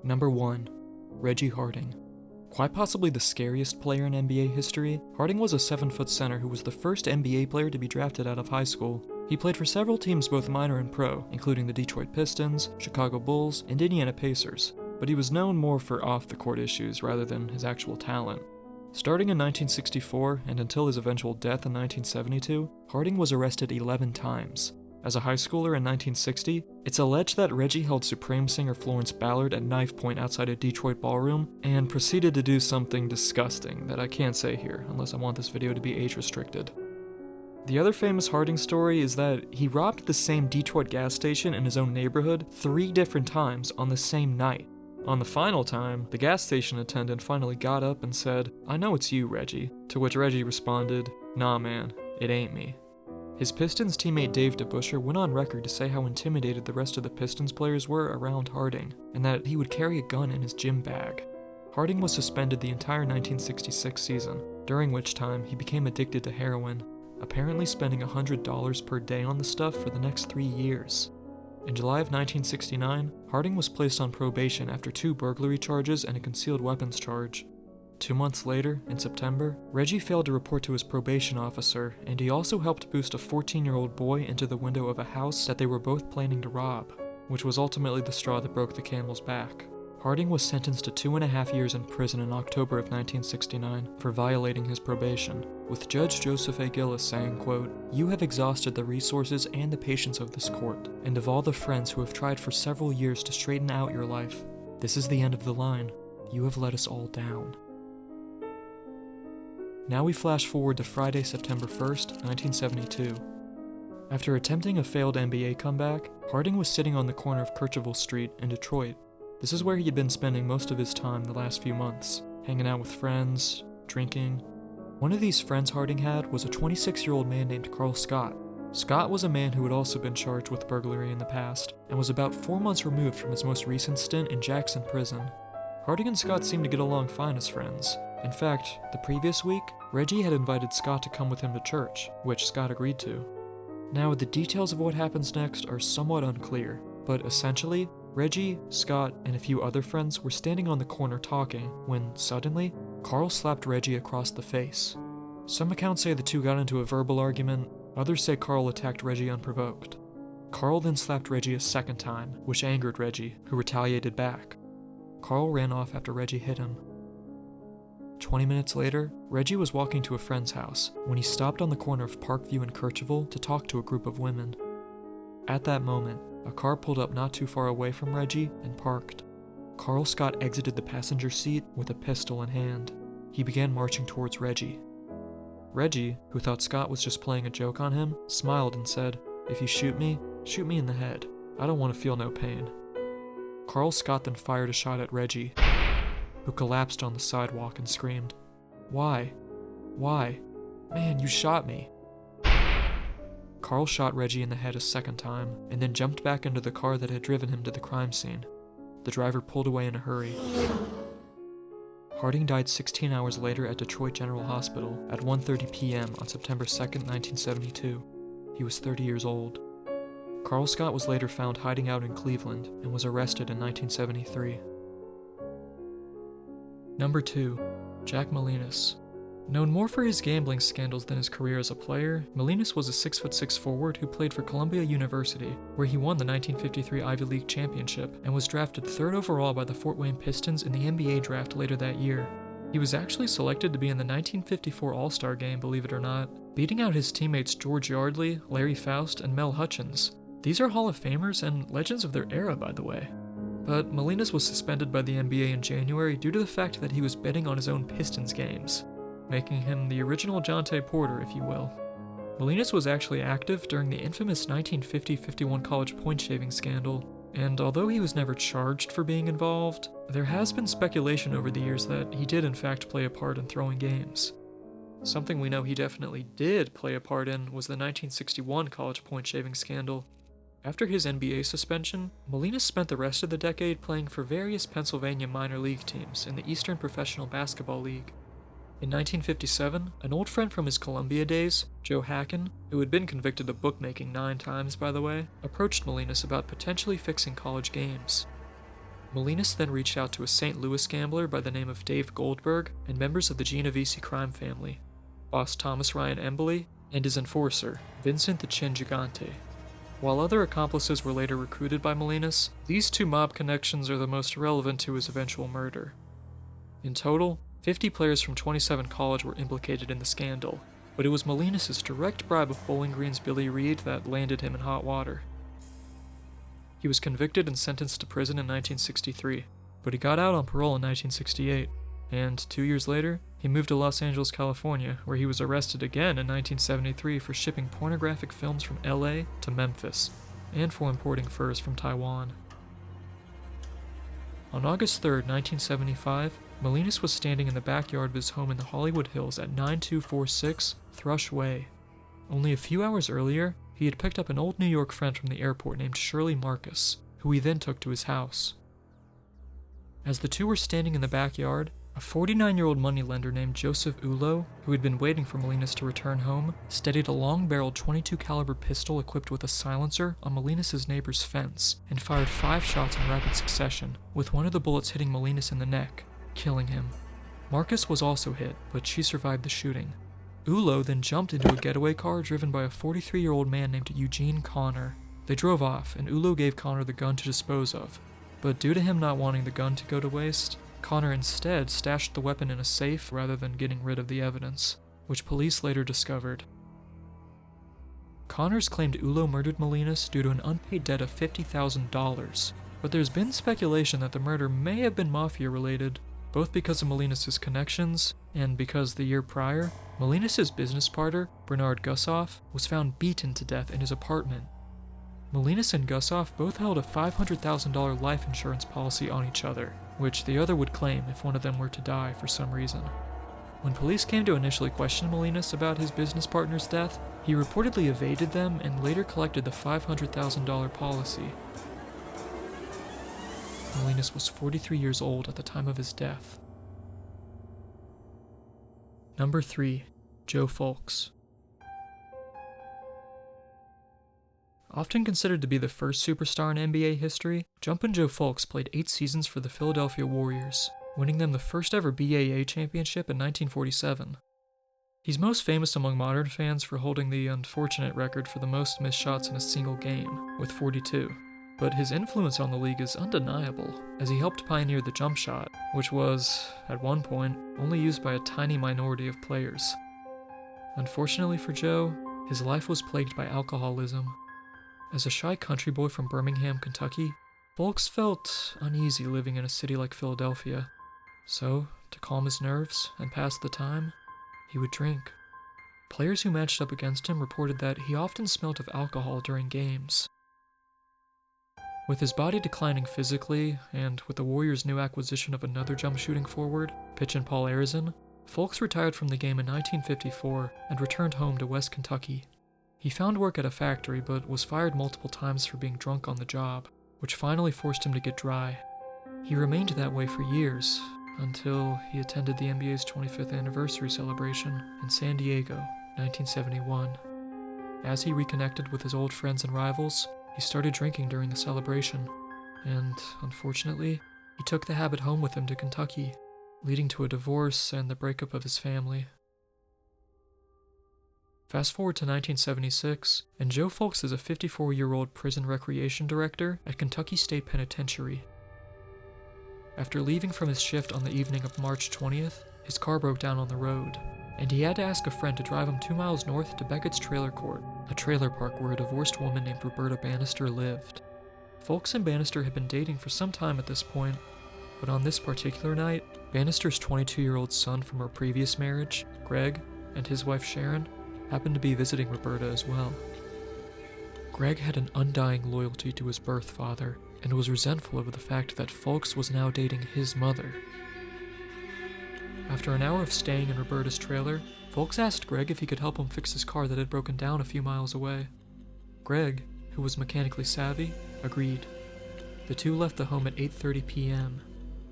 Number 1. Reggie Harding. Quite possibly the scariest player in NBA history, Harding was a 7-foot center who was the first NBA player to be drafted out of high school. He played for several teams both minor and pro, including the Detroit Pistons, Chicago Bulls, and Indiana Pacers, but he was known more for off-the-court issues rather than his actual talent. Starting in 1964 and until his eventual death in 1972, Harding was arrested 11 times. As a high schooler in 1960, it's alleged that Reggie held Supreme singer Florence Ballard at knife point outside a Detroit ballroom and proceeded to do something disgusting that I can't say here unless I want this video to be age restricted. The other famous Harding story is that he robbed the same Detroit gas station in his own neighborhood 3 different times on the same night. On the final time, the gas station attendant finally got up and said, "I know it's you, Reggie," to which Reggie responded, "Nah man, it ain't me." His Pistons teammate Dave DeBusschere went on record to say how intimidated the rest of the Pistons players were around Harding, and that he would carry a gun in his gym bag. Harding was suspended the entire 1966 season, during which time he became addicted to heroin, apparently spending $100 per day on the stuff for the next 3 years. In July of 1969, Harding was placed on probation after 2 burglary charges and a concealed weapons charge. 2 months later, in September, Reggie failed to report to his probation officer, and he also helped boost a 14-year-old boy into the window of a house that they were both planning to rob, which was ultimately the straw that broke the camel's back. Harding was sentenced to 2.5 years in prison in October of 1969 for violating his probation, with Judge Joseph A. Gillis saying, quote, "You have exhausted the resources and the patience of this court, and of all the friends who have tried for several years to straighten out your life. This is the end of the line. You have let us all down." Now we flash forward to Friday, September 1st, 1972. After attempting a failed NBA comeback, Harding was sitting on the corner of Kercheval Street in Detroit. This is where he had been spending most of his time the last few months, hanging out with friends, drinking. One of these friends Harding had was a 26-year-old man named Carl Scott. Scott was a man who had also been charged with burglary in the past, and was about 4 months removed from his most recent stint in Jackson Prison. Harding and Scott seemed to get along fine as friends. In fact, the previous week, Reggie had invited Scott to come with him to church, which Scott agreed to. Now, the details of what happens next are somewhat unclear, but essentially, Reggie, Scott, and a few other friends were standing on the corner talking when, suddenly, Carl slapped Reggie across the face. Some accounts say the two got into a verbal argument, others say Carl attacked Reggie unprovoked. Carl then slapped Reggie a second time, which angered Reggie, who retaliated back. Carl ran off after Reggie hit him. 20 minutes later, Reggie was walking to a friend's house when he stopped on the corner of Parkview and Kercheval to talk to a group of women. At that moment, a car pulled up not too far away from Reggie and parked. Carl Scott exited the passenger seat with a pistol in hand. He began marching towards Reggie. Reggie, who thought Scott was just playing a joke on him, smiled and said, "If you shoot me in the head. I don't want to feel no pain." Carl Scott then fired a shot at Reggie, who collapsed on the sidewalk and screamed, "Why? Why? Man, you shot me." Carl shot Reggie in the head a second time, and then jumped back into the car that had driven him to the crime scene. The driver pulled away in a hurry. Harding died 16 hours later at Detroit General Hospital at 1:30 p.m. on September 2nd, 1972. He was 30 years old. Carl Scott was later found hiding out in Cleveland and was arrested in 1973. Number 2. Jack Molinas. Known more for his gambling scandals than his career as a player, Molinas was a 6'6" forward who played for Columbia University, where he won the 1953 Ivy League championship and was drafted 3rd overall by the Fort Wayne Pistons in the NBA draft later that year. He was actually selected to be in the 1954 All-Star Game, believe it or not, beating out his teammates George Yardley, Larry Faust, and Mel Hutchins. These are Hall of Famers and legends of their era, by the way. But Molinas was suspended by the NBA in January due to the fact that he was betting on his own Pistons games, making him the original Jonte Porter, if you will. Molinas was actually active during the infamous 1950-51 college point-shaving scandal, and although he was never charged for being involved, there has been speculation over the years that he did in fact play a part in throwing games. Something we know he definitely did play a part in was the 1961 college point-shaving scandal. After his NBA suspension, Molinas spent the rest of the decade playing for various Pennsylvania minor league teams in the Eastern Professional Basketball League. In 1957, an old friend from his Columbia days, Joe Hacken, who had been convicted of bookmaking 9 times by the way, approached Molinas about potentially fixing college games. Molinas then reached out to a St. Louis gambler by the name of Dave Goldberg and members of the Genovese crime family, boss Thomas Ryan Embly, and his enforcer, Vincent the Chin Gigante. While other accomplices were later recruited by Molinas, these two mob connections are the most relevant to his eventual murder. In total, 50 players from 27 colleges were implicated in the scandal, but it was Molinas' direct bribe of Bowling Green's Billy Reed that landed him in hot water. He was convicted and sentenced to prison in 1963, but he got out on parole in 1968, and 2 years later, he moved to Los Angeles, California, where he was arrested again in 1973 for shipping pornographic films from LA to Memphis, and for importing furs from Taiwan. On August 3, 1975, Molinas was standing in the backyard of his home in the Hollywood Hills at 9246 Thrush Way. Only a few hours earlier, he had picked up an old New York friend from the airport named Shirley Marcus, who he then took to his house. As the two were standing in the backyard, a 49-year-old moneylender named Joseph Ulo, who had been waiting for Molinas to return home, steadied a long-barreled .22 caliber pistol equipped with a silencer on Molinas' neighbor's fence and fired 5 shots in rapid succession, with one of the bullets hitting Molinas in the neck, killing him. Marcus was also hit, but she survived the shooting. Ulo then jumped into a getaway car driven by a 43-year-old man named Eugene Connor. They drove off, and Ulo gave Connor the gun to dispose of, but due to him not wanting the gun to go to waste, Connor instead stashed the weapon in a safe rather than getting rid of the evidence, which police later discovered. Connors claimed Ulo murdered Molinas due to an unpaid debt of $50,000, but there's been speculation that the murder may have been mafia-related, both because of Molinas' connections, and because the year prior, Molinas' business partner, Bernard Gussoff, was found beaten to death in his apartment. Molinas and Gussoff both held a $500,000 life insurance policy on each other, which the other would claim if one of them were to die for some reason. When police came to initially question Molinas about his business partner's death, he reportedly evaded them and later collected the $500,000 policy. Molinas was 43 years old at the time of his death. Number 3. Joe Fulks. Often considered to be the first superstar in NBA history, Jumpin' Joe Fulks played 8 seasons for the Philadelphia Warriors, winning them the first ever BAA championship in 1947. He's most famous among modern fans for holding the unfortunate record for the most missed shots in a single game, with 42. But his influence on the league is undeniable, as he helped pioneer the jump shot, which was, at one point, only used by a tiny minority of players. Unfortunately for Joe, his life was plagued by alcoholism. As a shy country boy from Birmingham, Kentucky, Fulks felt uneasy living in a city like Philadelphia. So, to calm his nerves and pass the time, he would drink. Players who matched up against him reported that he often smelled of alcohol during games. With his body declining physically, and with the Warriors' new acquisition of another jump-shooting forward, Pitchin' Paul Arizin, Fulks retired from the game in 1954 and returned home to West Kentucky. He found work at a factory, but was fired multiple times for being drunk on the job, which finally forced him to get dry. He remained that way for years, until he attended the NBA's 25th anniversary celebration in San Diego, 1971. As he reconnected with his old friends and rivals, he started drinking during the celebration, and, unfortunately, he took the habit home with him to Kentucky, leading to a divorce and the breakup of his family. Fast forward to 1976, and Joe Fulks is a 54-year-old prison recreation director at Kentucky State Penitentiary. After leaving from his shift on the evening of March 20th, his car broke down on the road, and he had to ask a friend to drive him 2 miles north to Beckett's Trailer Court, a trailer park where a divorced woman named Roberta Bannister lived. Fulks and Bannister had been dating for some time at this point, but on this particular night, Bannister's 22-year-old son from her previous marriage, Greg, and his wife Sharon, happened to be visiting Roberta as well. Greg had an undying loyalty to his birth father, and was resentful over the fact that Fulks was now dating his mother. After an hour of staying in Roberta's trailer, Fulks asked Greg if he could help him fix his car that had broken down a few miles away. Greg, who was mechanically savvy, agreed. The two left the home at 8:30 p.m.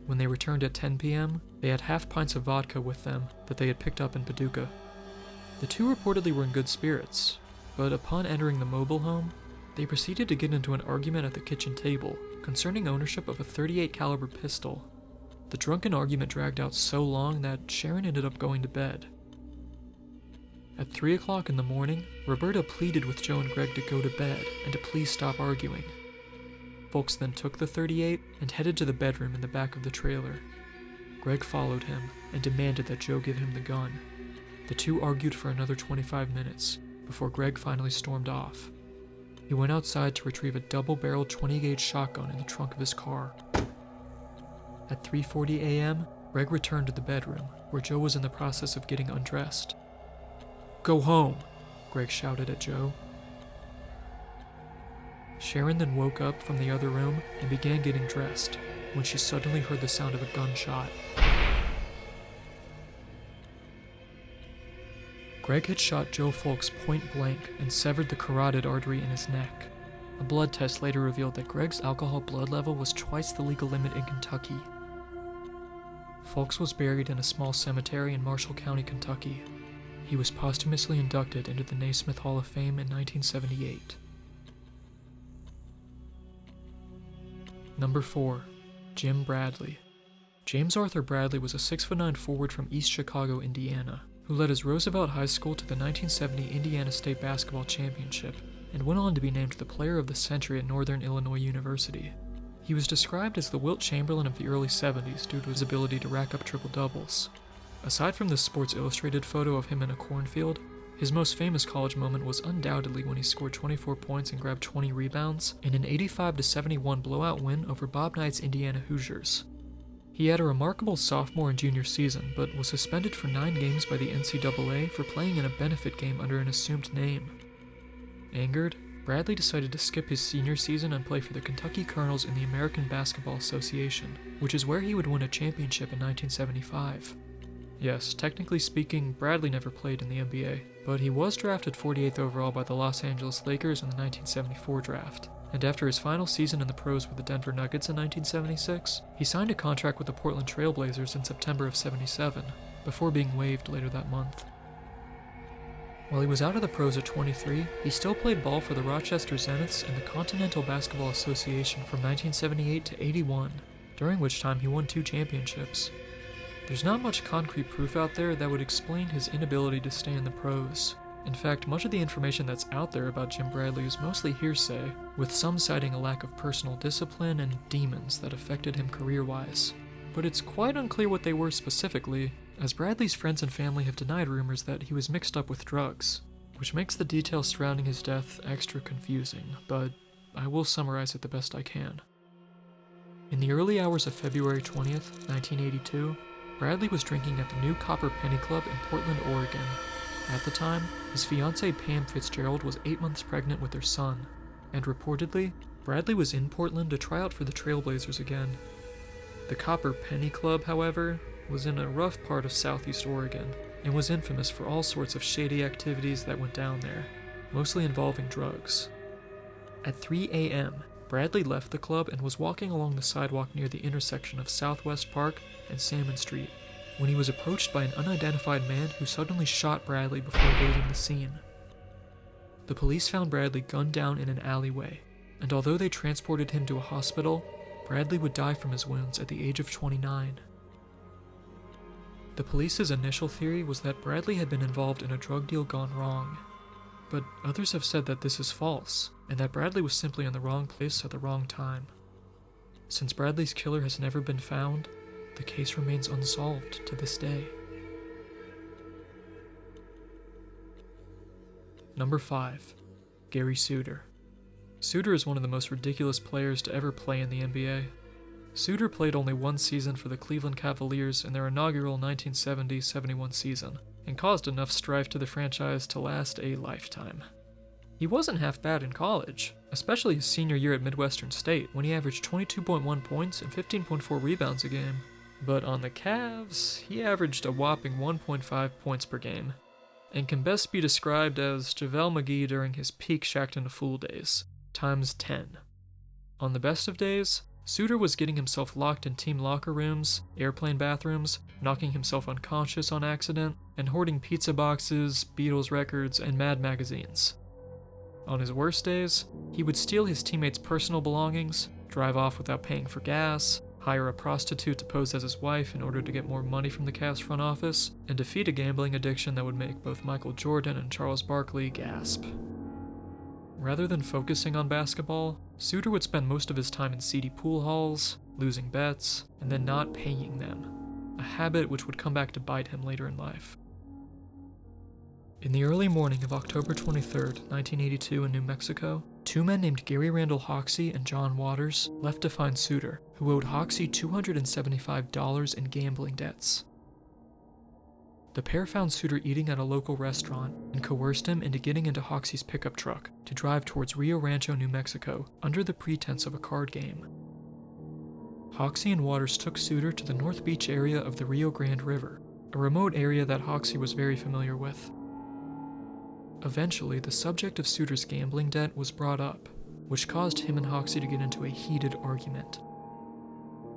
When they returned at 10 p.m., they had half pints of vodka with them that they had picked up in Paducah. The two reportedly were in good spirits, but upon entering the mobile home, they proceeded to get into an argument at the kitchen table, concerning ownership of a .38 caliber pistol. The drunken argument dragged out so long that Sharon ended up going to bed. At 3 o'clock in the morning, Roberta pleaded with Joe and Greg to go to bed and to please stop arguing. Fulks then took the .38 and headed to the bedroom in the back of the trailer. Greg followed him and demanded that Joe give him the gun. The two argued for another 25 minutes before Greg finally stormed off. He went outside to retrieve a double-barreled 20-gauge shotgun in the trunk of his car. At 3:40 a.m., Greg returned to the bedroom, where Joe was in the process of getting undressed. "Go home," Greg shouted at Joe. Sharon then woke up from the other room and began getting dressed, when she suddenly heard the sound of a gunshot. Greg had shot Joe Fulks point blank and severed the carotid artery in his neck. A blood test later revealed that Greg's alcohol blood level was twice the legal limit in Kentucky. Fulks was buried in a small cemetery in Marshall County, Kentucky. He was posthumously inducted into the Naismith Hall of Fame in 1978. Number 4. Jim Bradley. James Arthur Bradley was a 6'9" forward from East Chicago, Indiana, who led his Roosevelt High School to the 1970 Indiana State Basketball Championship and went on to be named the Player of the Century at Northern Illinois University. He was described as the Wilt Chamberlain of the early 70s due to his ability to rack up triple-doubles. Aside from this Sports Illustrated photo of him in a cornfield, his most famous college moment was undoubtedly when he scored 24 points and grabbed 20 rebounds in an 85-71 blowout win over Bob Knight's Indiana Hoosiers. He had a remarkable sophomore and junior season, but was suspended for 9 games by the NCAA for playing in a benefit game under an assumed name. Angered, Bradley decided to skip his senior season and play for the Kentucky Colonels in the American Basketball Association, which is where he would win a championship in 1975. Yes, technically speaking, Bradley never played in the NBA, but he was drafted 48th overall by the Los Angeles Lakers in the 1974 draft, and after his final season in the pros with the Denver Nuggets in 1976, he signed a contract with the Portland Trail Blazers in September of '77, before being waived later that month. While he was out of the pros at 23, he still played ball for the Rochester Zeniths and the Continental Basketball Association from 1978 to '81, during which time he won 2 championships. There's not much concrete proof out there that would explain his inability to stay in the pros. In fact, much of the information that's out there about Jim Bradley is mostly hearsay, with some citing a lack of personal discipline and demons that affected him career-wise. But it's quite unclear what they were specifically, as Bradley's friends and family have denied rumors that he was mixed up with drugs, which makes the details surrounding his death extra confusing, but I will summarize it the best I can. In the early hours of February 20th, 1982, Bradley was drinking at the New Copper Penny Club in Portland, Oregon. At the time, his fiancée Pam Fitzgerald was 8 months pregnant with their son, and reportedly, Bradley was in Portland to try out for the Trailblazers again. The Copper Penny Club, however, was in a rough part of southeast Oregon, and was infamous for all sorts of shady activities that went down there, mostly involving drugs. At 3 a.m., Bradley left the club and was walking along the sidewalk near the intersection of Southwest Park and Salmon Street, when he was approached by an unidentified man who suddenly shot Bradley before evading the scene. The police found Bradley gunned down in an alleyway, and although they transported him to a hospital, Bradley would die from his wounds at the age of 29. The police's initial theory was that Bradley had been involved in a drug deal gone wrong, but others have said that this is false, and that Bradley was simply in the wrong place at the wrong time. Since Bradley's killer has never been found, the case remains unsolved to this day. Number 5. Gary Suter. Suter is one of the most ridiculous players to ever play in the NBA. Suter played only 1 season for the Cleveland Cavaliers in their inaugural 1970-71 season, and caused enough strife to the franchise to last a lifetime. He wasn't half bad in college, especially his senior year at Midwestern State when he averaged 22.1 points and 15.4 rebounds a game. But on the Cavs, he averaged a whopping 1.5 points per game, and can best be described as JaVale McGee during his peak Shaqtin' a Fool days, times 10. On the best of days, Suter was getting himself locked in team locker rooms, airplane bathrooms, knocking himself unconscious on accident, and hoarding pizza boxes, Beatles records, and Mad magazines. On his worst days, he would steal his teammates' personal belongings, drive off without paying for gas, hire a prostitute to pose as his wife in order to get more money from the Cavs front office, and defeat a gambling addiction that would make both Michael Jordan and Charles Barkley gasp. Rather than focusing on basketball, Suter would spend most of his time in seedy pool halls, losing bets, and then not paying them, a habit which would come back to bite him later in life. In the early morning of October 23, 1982 in New Mexico, two men named Gary Randall Hogsett and John Waters left to find Suter, who owed Hogsett $275 in gambling debts. The pair found Suter eating at a local restaurant and coerced him into getting into Hogsett's pickup truck to drive towards Rio Rancho, New Mexico, under the pretense of a card game. Hogsett and Waters took Suter to the North Beach area of the Rio Grande River, a remote area that Hogsett was very familiar with. Eventually, the subject of Suter's gambling debt was brought up, which caused him and Hogsett to get into a heated argument.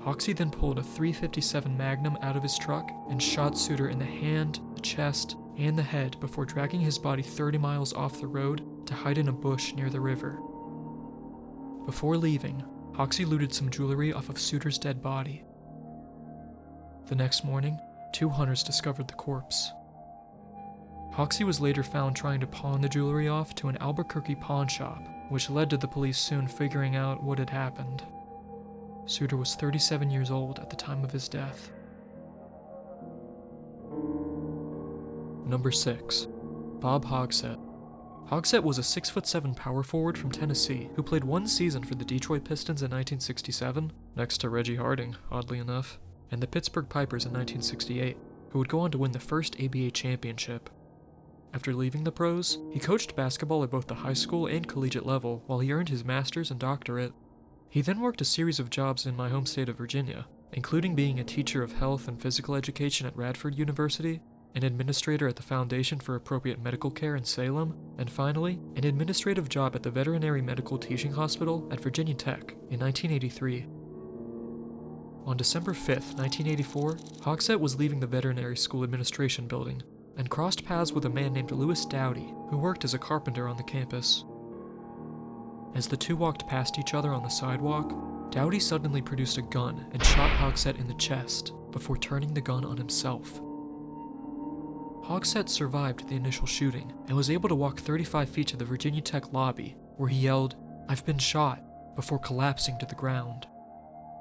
Hogsett then pulled a .357 Magnum out of his truck and shot Suter in the hand, the chest, and the head before dragging his body 30 miles off the road to hide in a bush near the river. Before leaving, Hogsett looted some jewelry off of Suter's dead body. The next morning, two hunters discovered the corpse. Hogsett was later found trying to pawn the jewelry off to an Albuquerque pawn shop, which led to the police soon figuring out what had happened. Suter was 37 years old at the time of his death. Number 6. Bob Hogsett. Hogsett was a 6'7" power forward from Tennessee who played one season for the Detroit Pistons in 1967, next to Reggie Harding, oddly enough, and the Pittsburgh Pipers in 1968, who would go on to win the first ABA championship. After leaving the pros, he coached basketball at both the high school and collegiate level while he earned his master's and doctorate. He then worked a series of jobs in my home state of Virginia, including being a teacher of health and physical education at Radford University, an administrator at the Foundation for Appropriate Medical Care in Salem, and finally, an administrative job at the Veterinary Medical Teaching Hospital at Virginia Tech in 1983. On December 5, 1984, Hogsett was leaving the Veterinary School Administration building and crossed paths with a man named Louis Dowdy, who worked as a carpenter on the campus. As the two walked past each other on the sidewalk, Dowdy suddenly produced a gun and shot Hogsett in the chest before turning the gun on himself. Hogsett survived the initial shooting and was able to walk 35 feet to the Virginia Tech lobby, where he yelled, "I've been shot," before collapsing to the ground.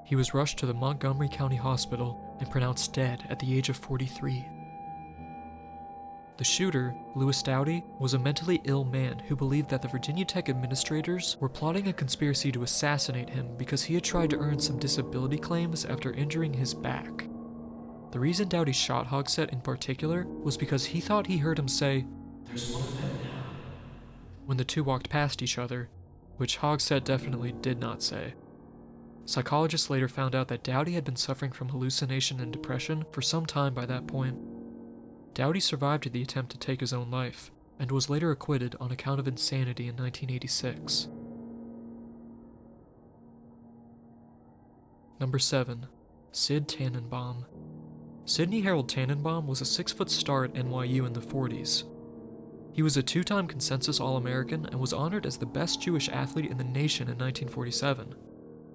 He was rushed to the Montgomery County Hospital and pronounced dead at the age of 43. The shooter, Louis Dowdy, was a mentally ill man who believed that the Virginia Tech administrators were plotting a conspiracy to assassinate him because he had tried to earn some disability claims after injuring his back. The reason Dowdy shot Hogsett in particular was because he thought he heard him say, "There's one of them now," when the two walked past each other, which Hogsett definitely did not say. Psychologists later found out that Dowdy had been suffering from hallucination and depression for some time by that point. Dowdy survived the attempt to take his own life, and was later acquitted on account of insanity in 1986. Number 7. Sid Tanenbaum. Sidney Harold Tanenbaum was a 6-foot star at NYU in the 40s. He was a 2-time consensus All-American and was honored as the best Jewish athlete in the nation in 1947.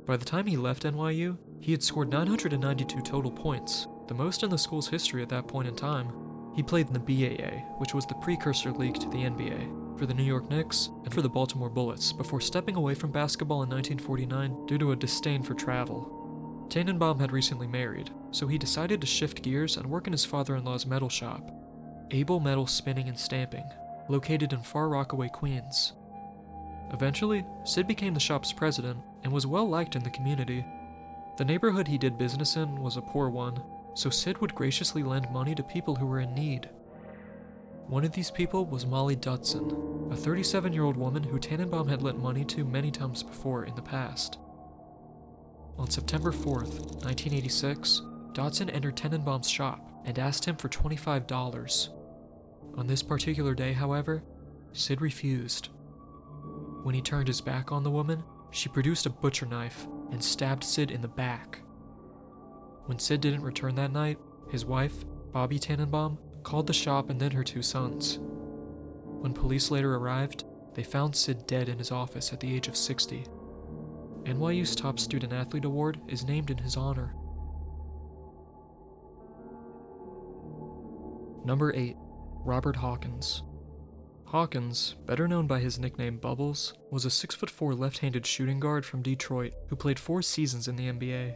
By the time he left NYU, he had scored 992 total points, the most in the school's history at that point in time. He played in the BAA, which was the precursor league to the NBA, for the New York Knicks and for the Baltimore Bullets, before stepping away from basketball in 1949 due to a disdain for travel. Tanenbaum had recently married, so he decided to shift gears and work in his father-in-law's metal shop, Able Metal Spinning and Stamping, located in Far Rockaway, Queens. Eventually, Sid became the shop's president and was well liked in the community. The neighborhood he did business in was a poor one, so Sid would graciously lend money to people who were in need. One of these people was Molly Dutson, a 37-year-old woman who Tanenbaum had lent money to many times before in the past. On September 4th, 1986, Dotson entered Tanenbaum's shop and asked him for $25. On this particular day, however, Sid refused. When he turned his back on the woman, she produced a butcher knife and stabbed Sid in the back. When Sid didn't return that night, his wife, Bobby Tanenbaum, called the shop and then her 2 sons. When police later arrived, they found Sid dead in his office at the age of 60. NYU's top student athlete award is named in his honor. Number 8. Robert Hawkins. Hawkins, better known by his nickname Bubbles, was a 6'4" left-handed shooting guard from Detroit who played 4 seasons in the NBA.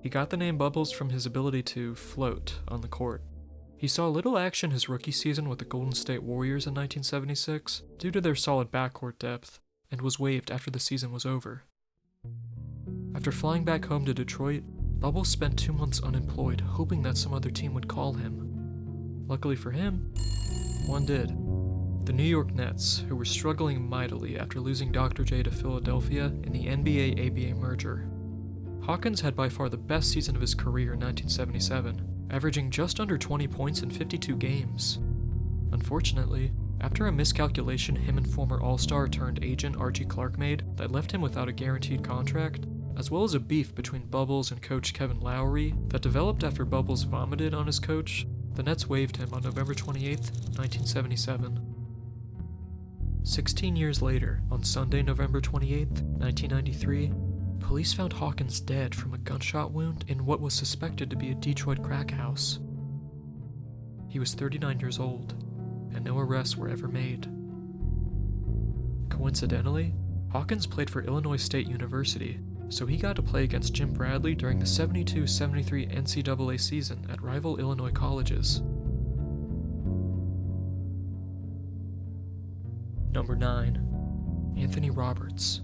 He got the name Bubbles from his ability to float on the court. He saw little action his rookie season with the Golden State Warriors in 1976 due to their solid backcourt depth, and was waived after the season was over. After flying back home to Detroit, Bubbles spent 2 months unemployed, hoping that some other team would call him. Luckily for him, one did. The New York Nets, who were struggling mightily after losing Dr. J to Philadelphia in the NBA-ABA merger. Hawkins had by far the best season of his career in 1977, averaging just under 20 points in 52 games. Unfortunately, after a miscalculation him and former All-Star turned agent Archie Clark made that left him without a guaranteed contract, as well as a beef between Bubbles and coach Kevin Lowry that developed after Bubbles vomited on his coach, the Nets waived him on November 28, 1977. 16 years later, on Sunday, November 28, 1993, police found Hawkins dead from a gunshot wound in what was suspected to be a Detroit crack house. He was 39 years old, and no arrests were ever made. Coincidentally, Hawkins played for Illinois State University, so he got to play against Jim Bradley during the 72-73 NCAA season at rival Illinois colleges. Number 9. Anthony Roberts.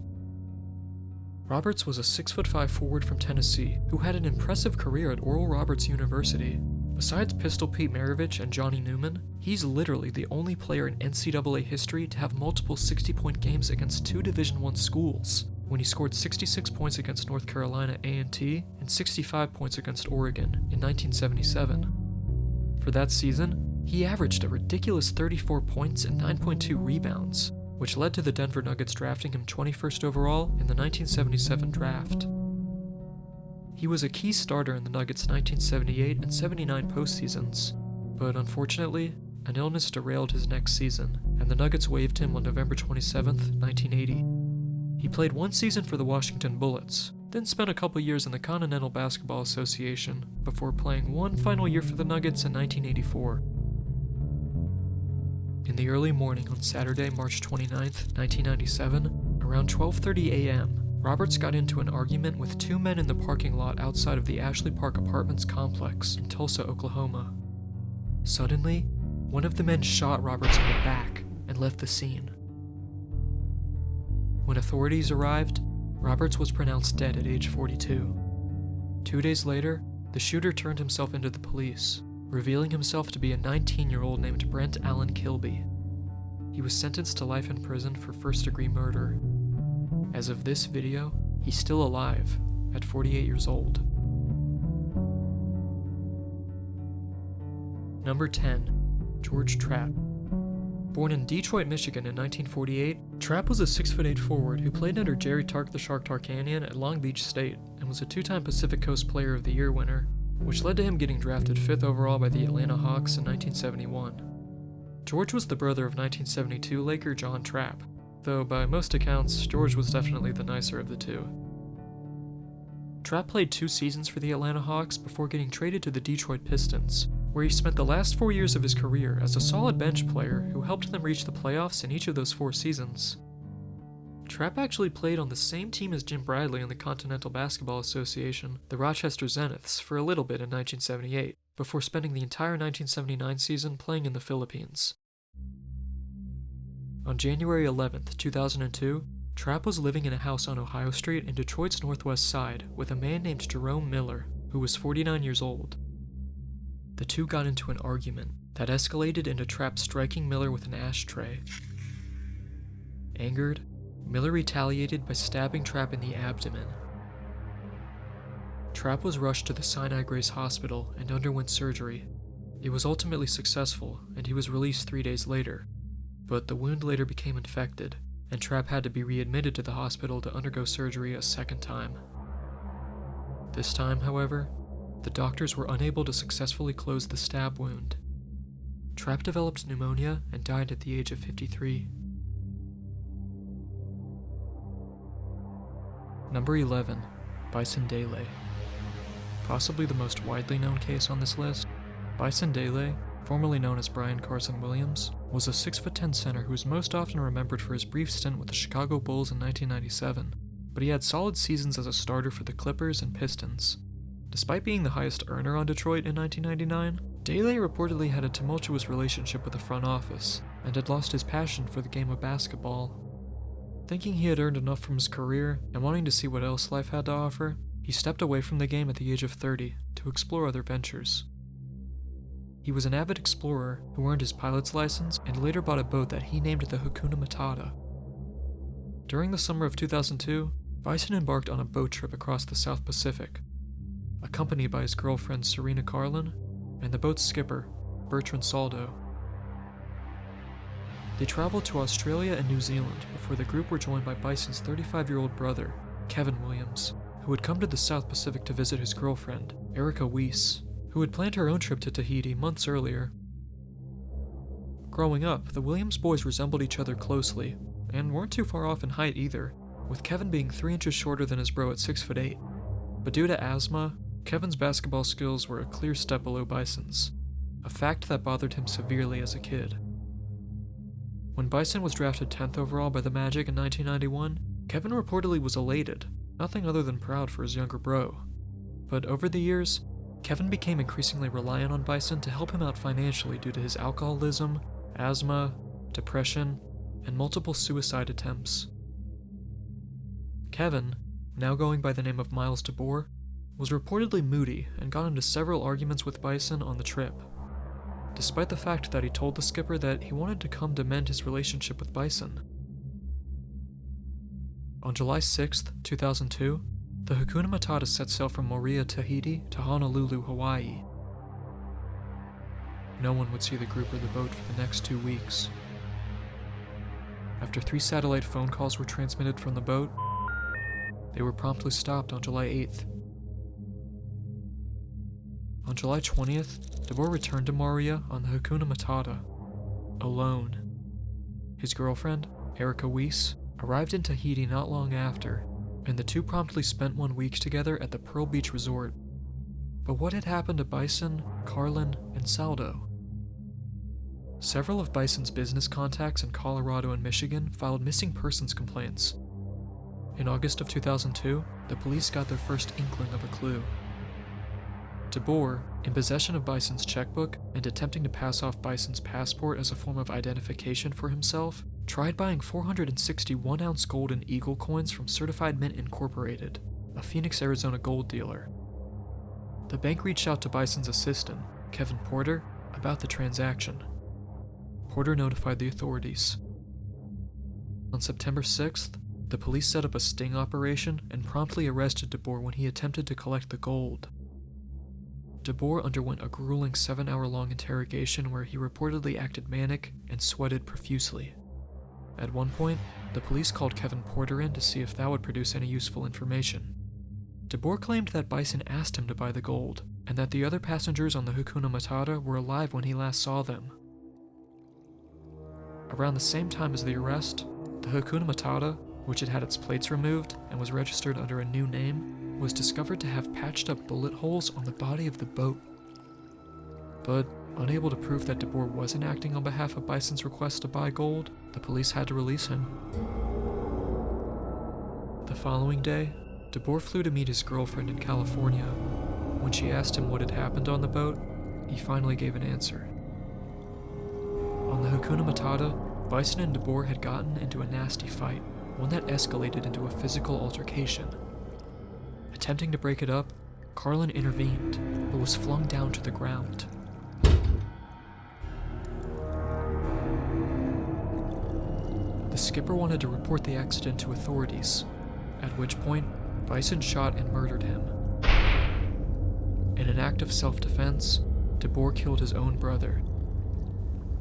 Roberts was a 6'5" forward from Tennessee who had an impressive career at Oral Roberts University. Besides Pistol Pete Maravich and Johnny Newman, he's literally the only player in NCAA history to have multiple 60-point games against 2 Division I schools, when he scored 66 points against North Carolina A&T and 65 points against Oregon in 1977. For that season, he averaged a ridiculous 34 points and 9.2 rebounds, which led to the Denver Nuggets drafting him 21st overall in the 1977 draft. He was a key starter in the Nuggets' 1978 and 79 postseasons, but unfortunately, an illness derailed his next season, and the Nuggets waived him on November 27, 1980. He played 1 season for the Washington Bullets, then spent a couple years in the Continental Basketball Association, before playing 1 final year for the Nuggets in 1984. In the early morning on Saturday, March 29, 1997, around 12:30 a.m., Roberts got into an argument with 2 men in the parking lot outside of the Ashley Park Apartments complex in Tulsa, Oklahoma. Suddenly, one of the men shot Roberts in the back and left the scene. When authorities arrived, Roberts was pronounced dead at age 42. 2 days later, the shooter turned himself into the police, revealing himself to be a 19-year-old named Brent Allen Kilby. He was sentenced to life in prison for first-degree murder. As of this video, he's still alive, at 48 years old. Number 10. George Trapp. Born in Detroit, Michigan in 1948, Trapp was a 6'8" forward who played under Jerry Tark the Shark Tarkanian at Long Beach State and was a 2-time Pacific Coast Player of the Year winner, which led to him getting drafted 5th overall by the Atlanta Hawks in 1971. George was the brother of 1972 Laker John Trapp, though by most accounts, George was definitely the nicer of the two. Trapp played 2 seasons for the Atlanta Hawks before getting traded to the Detroit Pistons, where he spent the last 4 years of his career as a solid bench player who helped them reach the playoffs in each of those 4 seasons. Trapp actually played on the same team as Jim Bradley in the Continental Basketball Association, the Rochester Zeniths, for a little bit in 1978, before spending the entire 1979 season playing in the Philippines. On January 11, 2002, Trapp was living in a house on Ohio Street in Detroit's northwest side with a man named Jerome Miller, who was 49 years old. The two got into an argument that escalated into Trapp striking Miller with an ashtray. Angered, Miller retaliated by stabbing Trapp in the abdomen. Trapp was rushed to the Sinai Grace Hospital and underwent surgery. It was ultimately successful, and he was released 3 days later. But the wound later became infected, and Trapp had to be readmitted to the hospital to undergo surgery a second time. This time, however, the doctors were unable to successfully close the stab wound. Trapp developed pneumonia and died at the age of 53. Number 11. Bison Dele. Possibly the most widely known case on this list, Bison Dele, formerly known as Brian Carson Williams, was a 6'10" center who is most often remembered for his brief stint with the Chicago Bulls in 1997, but he had solid seasons as a starter for the Clippers and Pistons. Despite being the highest earner on Detroit in 1999, Dele reportedly had a tumultuous relationship with the front office, and had lost his passion for the game of basketball. Thinking he had earned enough from his career, and wanting to see what else life had to offer, he stepped away from the game at the age of 30 to explore other ventures. He was an avid explorer who earned his pilot's license and later bought a boat that he named the Hakuna Matata. During the summer of 2002, Bison embarked on a boat trip across the South Pacific, accompanied by his girlfriend Serena Carlin and the boat's skipper, Bertrand Saldo. They traveled to Australia and New Zealand before the group were joined by Bison's 35-year-old brother, Kevin Williams, who had come to the South Pacific to visit his girlfriend, Erica Weiss, who had planned her own trip to Tahiti months earlier. Growing up, the Williams boys resembled each other closely, and weren't too far off in height either, with Kevin being 3 inches shorter than his bro at 6'8". But due to asthma, Kevin's basketball skills were a clear step below Bison's, a fact that bothered him severely as a kid. When Bison was drafted 10th overall by the Magic in 1991, Kevin reportedly was elated, nothing other than proud for his younger bro. But over the years, Kevin became increasingly reliant on Bison to help him out financially due to his alcoholism, asthma, depression, and multiple suicide attempts. Kevin, now going by the name of Miles DeBoer, was reportedly moody and got into several arguments with Bison on the trip, despite the fact that he told the skipper that he wanted to come to mend his relationship with Bison. On July 6, 2002, the Hakuna Matata set sail from Moorea, Tahiti to Honolulu, Hawaii. No one would see the group or the boat for the next 2 weeks. After 3 satellite phone calls were transmitted from the boat, they were promptly stopped on July 8th. On July 20th, DeBoer returned to Moorea on the Hakuna Matata, alone. His girlfriend, Erica Weiss, arrived in Tahiti not long after, and the two promptly spent 1 week together at the Pearl Beach Resort. But what had happened to Bison, Carlin, and Saldo? Several of Bison's business contacts in Colorado and Michigan filed missing persons complaints. In August of 2002, the police got their first inkling of a clue. DeBoer, in possession of Bison's checkbook and attempting to pass off Bison's passport as a form of identification for himself, tried buying 461-ounce gold and eagle coins from Certified Mint Incorporated, a Phoenix, Arizona gold dealer. The bank reached out to Bison's assistant, Kevin Porter, about the transaction. Porter notified the authorities. On September 6th, the police set up a sting operation and promptly arrested DeBoer when he attempted to collect the gold. DeBoer underwent a grueling 7-hour-long interrogation where he reportedly acted manic and sweated profusely. At one point, the police called Kevin Porter in to see if that would produce any useful information. DeBoer claimed that Bison asked him to buy the gold, and that the other passengers on the Hakuna Matata were alive when he last saw them. Around the same time as the arrest, the Hakuna Matata, which had had its plates removed and was registered under a new name, was discovered to have patched up bullet holes on the body of the boat. But, unable to prove that DeBoer wasn't acting on behalf of Bison's request to buy gold, the police had to release him. The following day, DeBoer flew to meet his girlfriend in California. When she asked him what had happened on the boat, he finally gave an answer. On the Hakuna Matata, Bison and DeBoer had gotten into a nasty fight, one that escalated into a physical altercation. Attempting to break it up, Carlin intervened, but was flung down to the ground. The skipper wanted to report the accident to authorities, at which point Bison shot and murdered him. In an act of self-defense, DeBoer killed his own brother.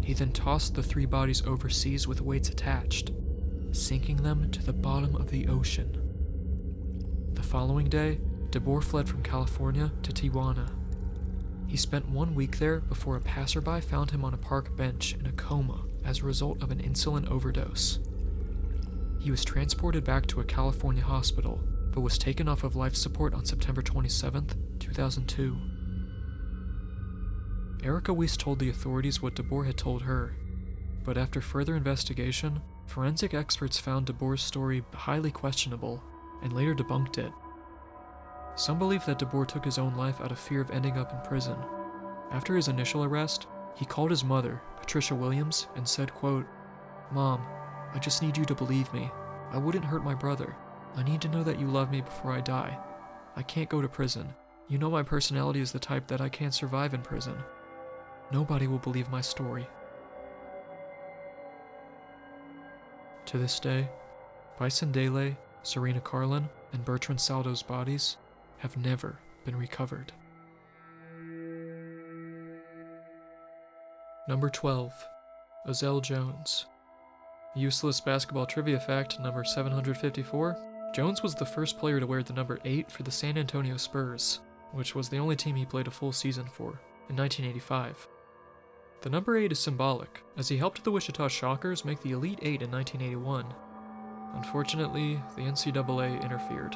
He then tossed the 3 bodies overseas with weights attached, sinking them to the bottom of the ocean. The following day, DeBoer fled from California to Tijuana. He spent 1 week there before a passerby found him on a park bench in a coma as a result of an insulin overdose. He was transported back to a California hospital but was taken off of life support on September 27, 2002. Erica Weiss told the authorities what DeBoer had told her, but after further investigation, forensic experts found DeBoer's story highly questionable and later debunked it. Some believe that DeBoer took his own life out of fear of ending up in prison. After his initial arrest, he called his mother, Patricia Williams, and said, quote, "Mom, I just need you to believe me. I wouldn't hurt my brother. I need to know that you love me before I die. I can't go to prison. You know my personality is the type that I can't survive in prison. Nobody will believe my story." To this day, Bison Dele, Serena Carlin, and Bertrand Saldo's bodies have never been recovered. Number 12. Ozell Jones. Useless basketball trivia fact number 754. Jones was the first player to wear the number 8 for the San Antonio Spurs, which was the only team he played a full season for, in 1985. The number 8 is symbolic, as he helped the Wichita Shockers make the Elite 8 in 1981. Unfortunately, the NCAA interfered.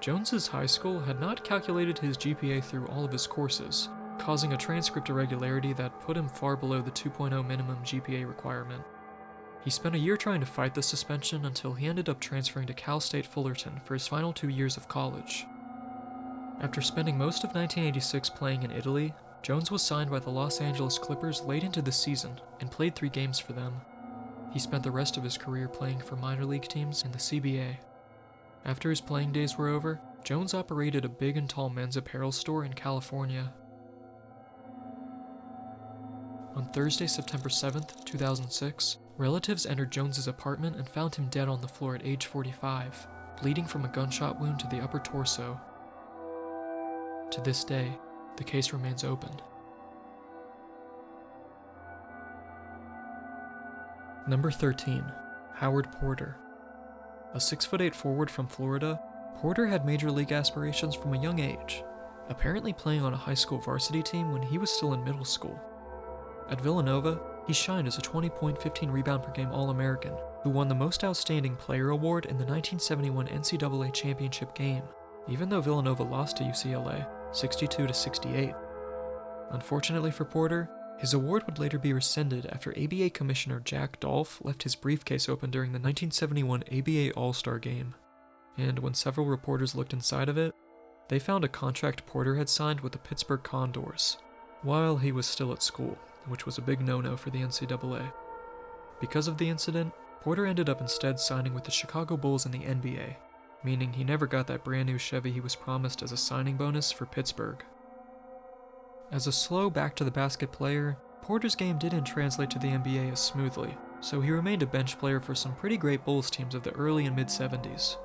Jones's high school had not calculated his GPA through all of his courses, causing a transcript irregularity that put him far below the 2.0 minimum GPA requirement. He spent a year trying to fight the suspension until he ended up transferring to Cal State Fullerton for his final 2 years of college. After spending most of 1986 playing in Italy, Jones was signed by the Los Angeles Clippers late into the season and played 3 games for them. He spent the rest of his career playing for minor league teams in the CBA. After his playing days were over, Jones operated a big and tall men's apparel store in California. On Thursday, September 7th, 2006, relatives entered Jones's apartment and found him dead on the floor at age 45, bleeding from a gunshot wound to the upper torso. To this day, the case remains open. Number 13. Howard Porter. A 6'8" forward from Florida, Porter had major league aspirations from a young age, apparently playing on a high school varsity team when he was still in middle school. At Villanova, he shined as a 20-point, 15-rebound per game All-American, who won the Most Outstanding Player award in the 1971 NCAA championship game, even though Villanova lost to UCLA, 62-68. Unfortunately for Porter, his award would later be rescinded after ABA Commissioner Jack Dolph left his briefcase open during the 1971 ABA All-Star Game, and when several reporters looked inside of it, they found a contract Porter had signed with the Pittsburgh Condors, while he was still at school, which was a big no-no for the NCAA. Because of the incident, Porter ended up instead signing with the Chicago Bulls in the NBA, meaning he never got that brand new Chevy he was promised as a signing bonus for Pittsburgh. As a slow back-to-the-basket player, Porter's game didn't translate to the NBA as smoothly, so he remained a bench player for some pretty great Bulls teams of the early and mid-70s.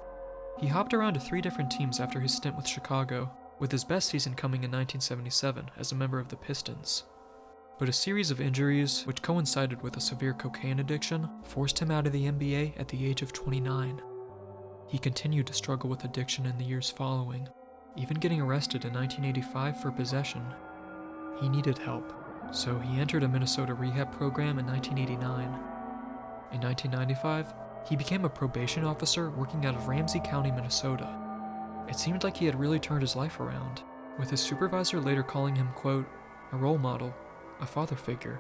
He hopped around to 3 different teams after his stint with Chicago, with his best season coming in 1977 as a member of the Pistons. But a series of injuries, which coincided with a severe cocaine addiction, forced him out of the NBA at the age of 29. He continued to struggle with addiction in the years following, even getting arrested in 1985 for possession. He needed help, so he entered a Minnesota rehab program in 1989. In 1995, he became a probation officer working out of Ramsey County, Minnesota. It seemed like he had really turned his life around, with his supervisor later calling him, quote, a role model, a father figure.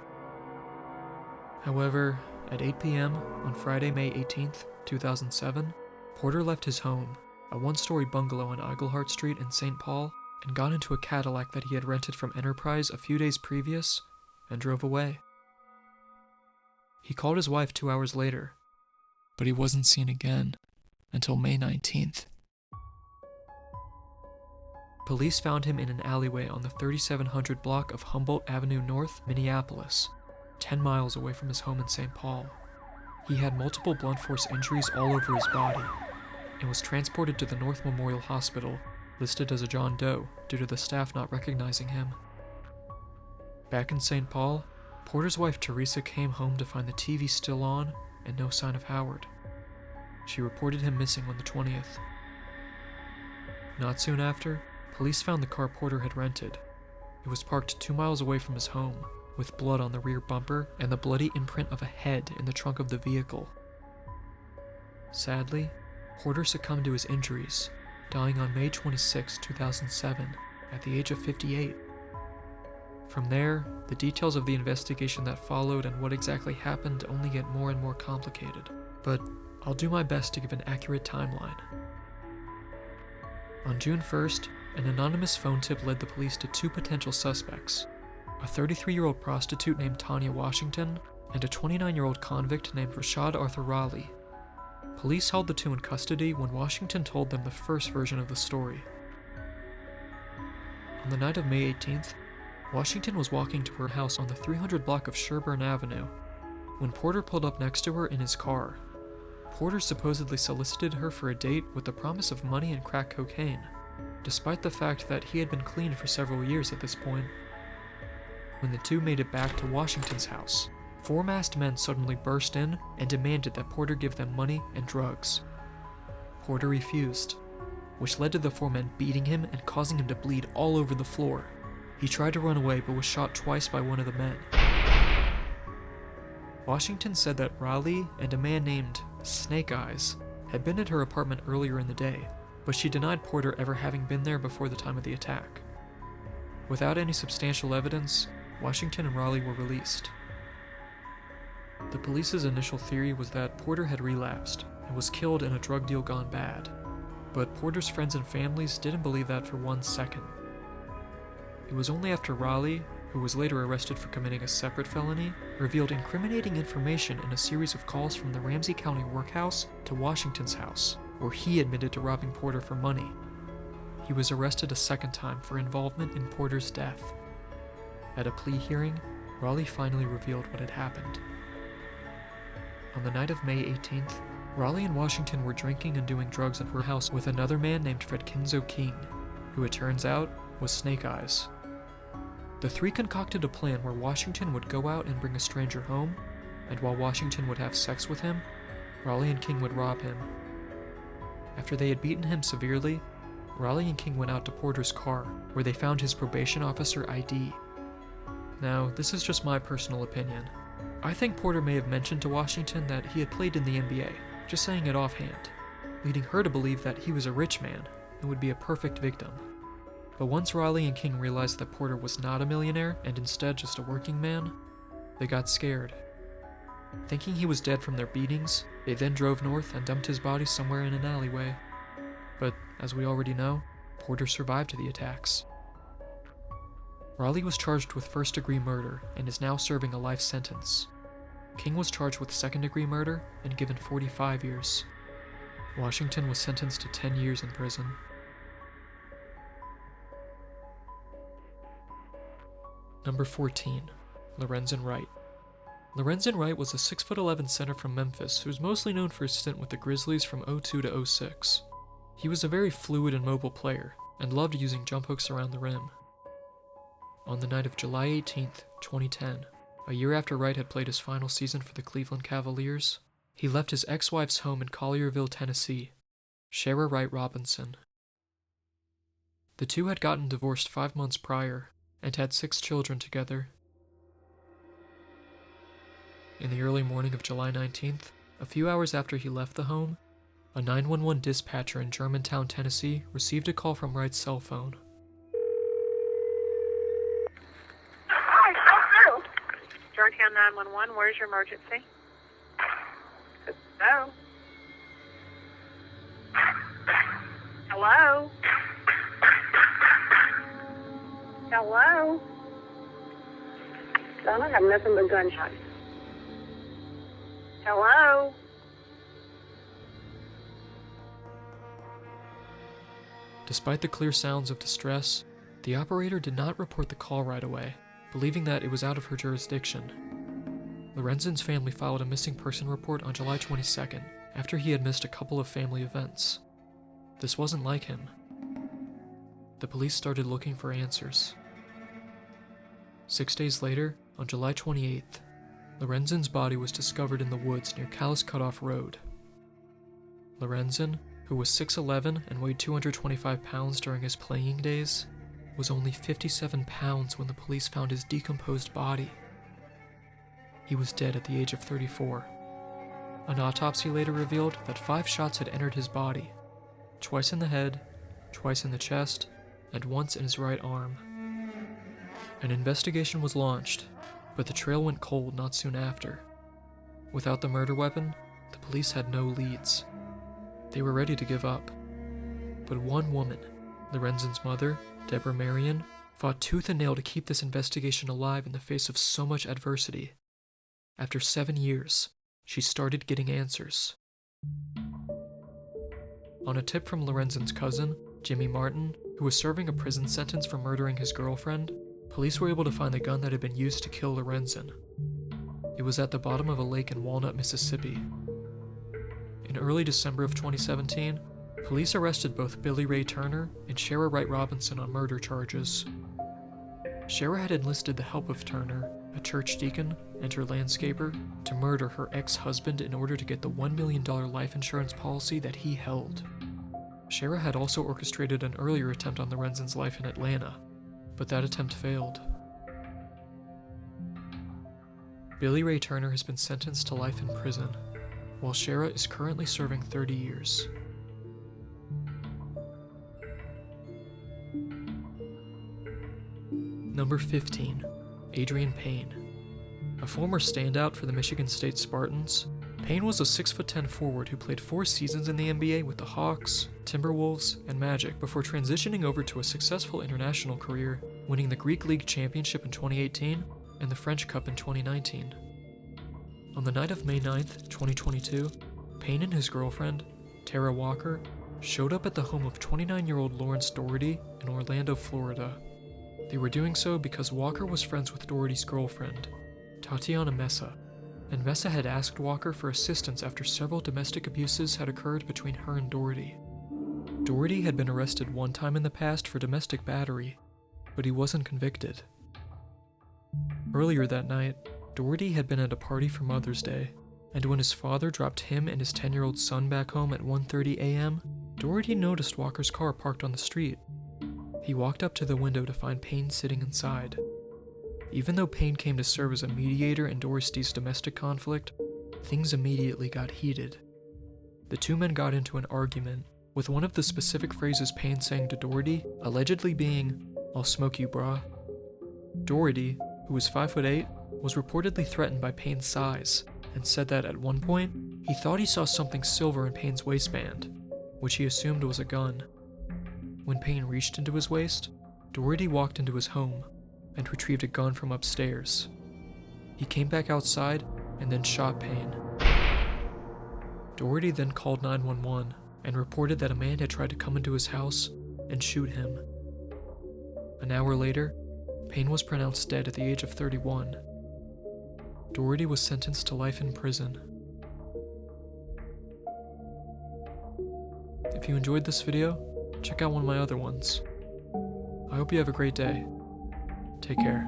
However, at 8 p.m. on Friday, May 18th, 2007, Porter left his home, a 1-story bungalow on Eaglehart Street in St. Paul, and got into a Cadillac that he had rented from Enterprise a few days previous, and drove away. He called his wife 2 hours later, but he wasn't seen again until May 19th. Police found him in an alleyway on the 3700 block of Humboldt Avenue North, Minneapolis, 10 miles away from his home in St. Paul. He had multiple blunt force injuries all over his body, and was transported to the North Memorial Hospital, listed as a John Doe due to the staff not recognizing him. Back in St. Paul, Porter's wife Teresa came home to find the TV still on and no sign of Howard. She reported him missing on the 20th. Not soon after, police found the car Porter had rented. It was parked 2 miles away from his home, with blood on the rear bumper and the bloody imprint of a head in the trunk of the vehicle. Sadly, Porter succumbed to his injuries, dying on May 26, 2007, at the age of 58. From there, the details of the investigation that followed and what exactly happened only get more and more complicated, but I'll do my best to give an accurate timeline. On June 1st, an anonymous phone tip led the police to two potential suspects, a 33-year-old prostitute named Tanya Washington and a 29-year-old convict named Rashad Arthur Raleigh. Police held the two in custody when Washington told them the first version of the story. On the night of May 18th, Washington was walking to her house on the 300 block of Sherburne Avenue when Porter pulled up next to her in his car. Porter supposedly solicited her for a date with the promise of money and crack cocaine, despite the fact that he had been clean for several years at this point. When the two made it back to Washington's house, four masked men suddenly burst in and demanded that Porter give them money and drugs. Porter refused, which led to the four men beating him and causing him to bleed all over the floor. He tried to run away but was shot twice by one of the men. Washington said that Raleigh and a man named Snake Eyes had been at her apartment earlier in the day, but she denied Porter ever having been there before the time of the attack. Without any substantial evidence, Washington and Raleigh were released. The police's initial theory was that Porter had relapsed and was killed in a drug deal gone bad, but Porter's friends and families didn't believe that for 1 second. It was only after Raleigh, who was later arrested for committing a separate felony, revealed incriminating information in a series of calls from the Ramsey County workhouse to Washington's house, where he admitted to robbing Porter for money. He was arrested a second time for involvement in Porter's death. At a plea hearing, Raleigh finally revealed what had happened. On the night of May 18th, Raleigh and Washington were drinking and doing drugs at her house with another man named Fred Kinzo King, who it turns out was Snake Eyes. The three concocted a plan where Washington would go out and bring a stranger home, and while Washington would have sex with him, Raleigh and King would rob him. After they had beaten him severely, Raleigh and King went out to Porter's car, where they found his probation officer ID. Now, this is just my personal opinion. I think Porter may have mentioned to Washington that he had played in the NBA, just saying it offhand, leading her to believe that he was a rich man and would be a perfect victim. But once Raleigh and King realized that Porter was not a millionaire and instead just a working man, they got scared. Thinking he was dead from their beatings, they then drove north and dumped his body somewhere in an alleyway. But, as we already know, Porter survived the attacks. Raleigh was charged with first-degree murder and is now serving a life sentence. King was charged with second-degree murder and given 45 years. Washington was sentenced to 10 years in prison. Number 14. Lorenzen Wright. Lorenzen Wright was a 6'11" center from Memphis who was mostly known for his stint with the Grizzlies from 02 to 06. He was a very fluid and mobile player, and loved using jump hooks around the rim. On the night of July 18, 2010, a year after Wright had played his final season for the Cleveland Cavaliers, he left his ex-wife's home in Collierville, Tennessee, Shara Wright Robinson. The two had gotten divorced 5 months prior, and had 6 children together. In the early morning of July 19th, a few hours after he left the home, a 911 dispatcher in Germantown, Tennessee received a call from Wright's cell phone. Hi, so through. Germantown 911, where's your emergency? Hello? Hello? Hello? Son, I have nothing but gunshots. Hello? Despite the clear sounds of distress, the operator did not report the call right away, believing that it was out of her jurisdiction. Lorenzen's family filed a missing person report on July 22nd, after he had missed a couple of family events. This wasn't like him. The police started looking for answers. 6 days later, on July 28th, Lorenzen's body was discovered in the woods near Callis Cutoff Road. Lorenzen, who was 6'11" and weighed 225 pounds during his playing days, was only 57 pounds when the police found his decomposed body. He was dead at the age of 34. An autopsy later revealed that 5 shots had entered his body, twice in the head twice in the chest, and once in his right arm. An investigation was launched, but the trail went cold not soon after. Without the murder weapon, the police had no leads. They were ready to give up. But one woman, Lorenzen's mother, Deborah Marion, fought tooth and nail to keep this investigation alive in the face of so much adversity. After 7 years, she started getting answers. On a tip from Lorenzen's cousin, Jimmy Martin, who was serving a prison sentence for murdering his girlfriend, police were able to find the gun that had been used to kill Lorenzen. It was at the bottom of a lake in Walnut, Mississippi. In early December of 2017, police arrested both Billy Ray Turner and Shara Wright Robinson on murder charges. Shara had enlisted the help of Turner, a church deacon, and her landscaper to murder her ex-husband in order to get the $1 million life insurance policy that he held. Shara had also orchestrated an earlier attempt on Lorenzen's life in Atlanta, but that attempt failed. Billy Ray Turner has been sentenced to life in prison, while Shara is currently serving 30 years. Number 15, Adreian Payne. A former standout for the Michigan State Spartans, Payne was a 6'10" forward who played 4 seasons in the NBA with the Hawks, Timberwolves, and Magic before transitioning over to a successful international career, winning the Greek League Championship in 2018 and the French Cup in 2019. On the night of May 9th, 2022, Payne and his girlfriend, Tara Walker, showed up at the home of 29-year-old Lawrence Doherty in Orlando, Florida. They were doing so because Walker was friends with Doherty's girlfriend, Tatiana Mesa, and Mesa had asked Walker for assistance after several domestic abuses had occurred between her and Doherty. Doherty had been arrested one time in the past for domestic battery, but he wasn't convicted. Earlier that night, Doherty had been at a party for Mother's Day, and when his father dropped him and his 10-year-old son back home at 1:30 a.m., Doherty noticed Walker's car parked on the street. He walked up to the window to find Payne sitting inside. Even though Payne came to serve as a mediator in Doherty's domestic conflict, things immediately got heated. The two men got into an argument, with one of the specific phrases Payne saying to Doherty allegedly being, "I'll smoke you, brah." Doherty, who was 5'8", was reportedly threatened by Payne's size, and said that at one point, he thought he saw something silver in Payne's waistband, which he assumed was a gun. When Payne reached into his waist, Doherty walked into his home and retrieved a gun from upstairs. He came back outside and then shot Payne. Doherty then called 911 and reported that a man had tried to come into his house and shoot him. An hour later, Payne was pronounced dead at the age of 31. Doherty was sentenced to life in prison. If you enjoyed this video, check out one of my other ones. I hope you have a great day. Take care.